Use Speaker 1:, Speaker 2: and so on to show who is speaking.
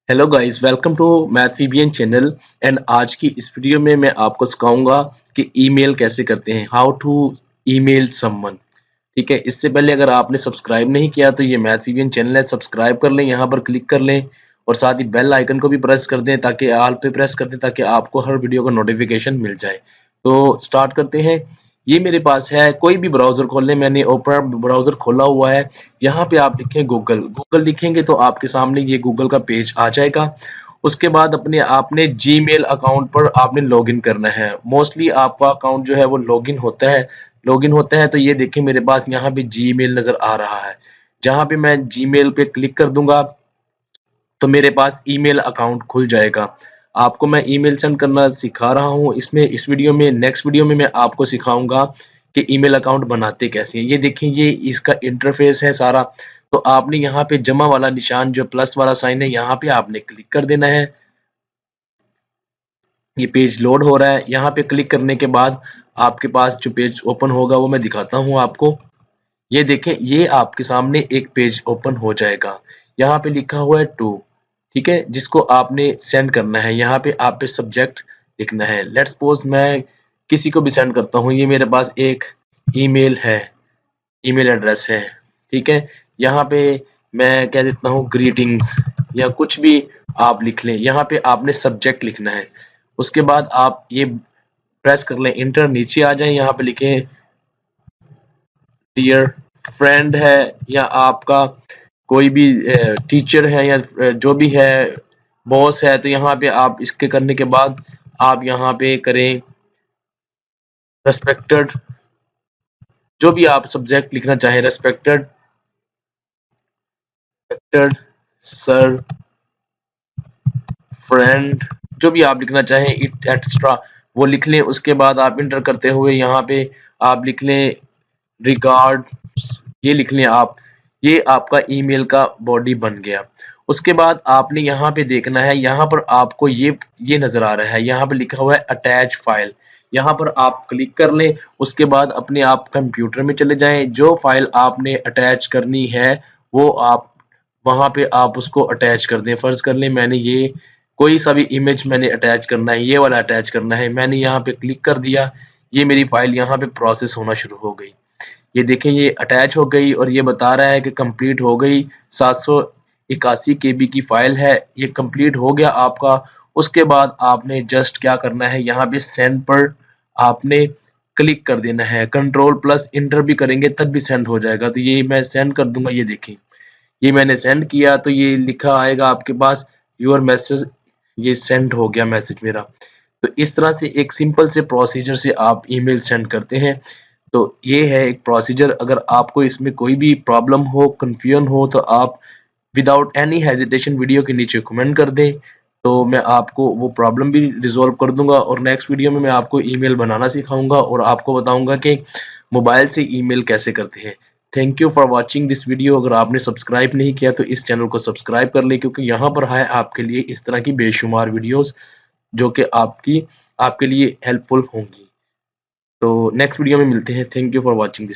Speaker 1: Hello guys, welcome to math VBN channel. And आज की इस वीडियो में मैं आपको सिखाऊंगा कि ईमेल कैसे करते हैं, हाउ टू ईमेल समवन। ठीक है, इससे पहले अगर आपने सब्सक्राइब नहीं किया तो ये मैथ वीबीएन चैनल है, सब्सक्राइब कर लें, यहाँ पर क्लिक कर लें और साथ ही बेल आइकन को भी प्रेस कर दें ताकि ऑल पे प्रेस कर दें ताकि आपको हर वीडियो का नोटिफिकेशन मिल जाए। तो स्टार्ट करते हैं। ये मेरे पास है, कोई भी ब्राउजर खोल लें, मैंने ओपरा ब्राउजर खोला हुआ है। यहाँ पे आप लिखें गूगल, गूगल लिखेंगे तो आपके सामने ये गूगल का पेज आ जाएगा। उसके बाद अपने आपने जीमेल अकाउंट पर आपने लॉगिन करना है। मोस्टली आपका अकाउंट जो है वो लॉगिन होता है तो ये देखिए मेरे पास यहाँ पे जीमेल नजर आ रहा है। जहाँ पे मैं जीमेल पे क्लिक कर दूंगा तो मेरे पास ईमेल अकाउंट खुल जाएगा। आपको मैं ईमेल सेंड करना सिखा रहा हूँ इसमें, इस वीडियो में। नेक्स्ट वीडियो में मैं आपको सिखाऊंगा कि ईमेल अकाउंट बनाते कैसे हैं। ये देखिए, ये इसका इंटरफेस है सारा। तो आपने यहाँ पे जमा वाला निशान, जो प्लस वाला साइन है, यहाँ पे आपने क्लिक कर देना है। ये पेज लोड हो रहा है। यहाँ पे क्लिक करने के बाद आपके पास जो पेज ओपन होगा वो मैं दिखाता हूँ आपको। ये देखें, ये आपके सामने एक पेज ओपन हो जाएगा। यहाँ पे लिखा हुआ है टू, ठीक है, जिसको आपने सेंड करना है। यहाँ पे आप पे सब्जेक्ट लिखना है। लेट्स सपोज मैं किसी को भी सेंड करता हूँ। ये मेरे पास एक ईमेल है, ईमेल एड्रेस है, ठीक है। यहाँ पे मैं कह देता हूँ ग्रीटिंग्स या कुछ भी आप लिख लें। यहाँ पे आपने सब्जेक्ट लिखना है। उसके बाद आप ये प्रेस कर लें इंटर, नीचे आ जाए। यहाँ पे लिखें डियर फ्रेंड है, या आपका कोई भी टीचर है, या जो भी है, बॉस है। तो यहाँ पे आप इसके करने के बाद आप यहाँ पे करें रेस्पेक्टेड, जो भी आप सब्जेक्ट लिखना चाहें, रेस्पेक्टेड सर, फ्रेंड, जो भी आप लिखना चाहें, इट एक्स्ट्रा, वो लिख लें। उसके बाद आप इंटर करते हुए यहाँ पे आप लिख लें रिगार्ड, ये लिख लें आप। ये आपका ईमेल का बॉडी बन गया। उसके बाद आपने यहाँ पे देखना है, यहाँ पर आपको ये नजर आ रहा है, यहाँ पे लिखा हुआ है अटैच फाइल। यहाँ पर आप क्लिक कर लें। उसके बाद अपने आप कंप्यूटर में चले जाएं। जो फाइल आपने अटैच करनी है वो आप वहां पे आप उसको अटैच कर दें। फर्ज कर लें मैंने ये कोई सा भी इमेज मैंने अटैच करना है, ये वाला अटैच करना है। मैंने यहाँ पे क्लिक कर दिया, ये मेरी फाइल यहाँ पे प्रोसेस होना शुरू हो गई। ये देखें, ये अटैच हो गई और ये बता रहा है कि कंप्लीट हो गई। 781 केबी की फाइल है, ये कंप्लीट हो गया आपका। उसके बाद आपने जस्ट क्या करना है, यहाँ पे सेंड पर आपने क्लिक कर देना है। कंट्रोल प्लस इंटर भी करेंगे तब भी सेंड हो जाएगा। तो ये मैं सेंड कर दूंगा। ये देखें, ये मैंने सेंड किया तो ये लिखा आएगा आपके पास योर मैसेज, ये सेंड हो गया मैसेज मेरा। तो इस तरह से एक सिंपल से प्रोसीजर से आप ईमेल सेंड करते हैं। तो ये है एक प्रोसीजर। अगर आपको इसमें कोई भी प्रॉब्लम हो, कंफ्यूजन हो, तो आप विदाउट एनी हेजिटेशन वीडियो के नीचे कमेंट कर दें, तो मैं आपको वो प्रॉब्लम भी रिजॉल्व कर दूंगा। और नेक्स्ट वीडियो में मैं आपको ईमेल बनाना सिखाऊंगा और आपको बताऊंगा कि मोबाइल से ईमेल कैसे करते हैं। Thank you for watching this video. अगर आपने सब्सक्राइब नहीं किया तो इस चैनल को सब्सक्राइब कर लें, क्योंकि यहाँ पर है आपके लिए इस तरह की बेशुमार वीडियोस जो कि आपके लिए हेल्पफुल होंगी। तो नेक्स्ट वीडियो में मिलते हैं। Thank you for watching this.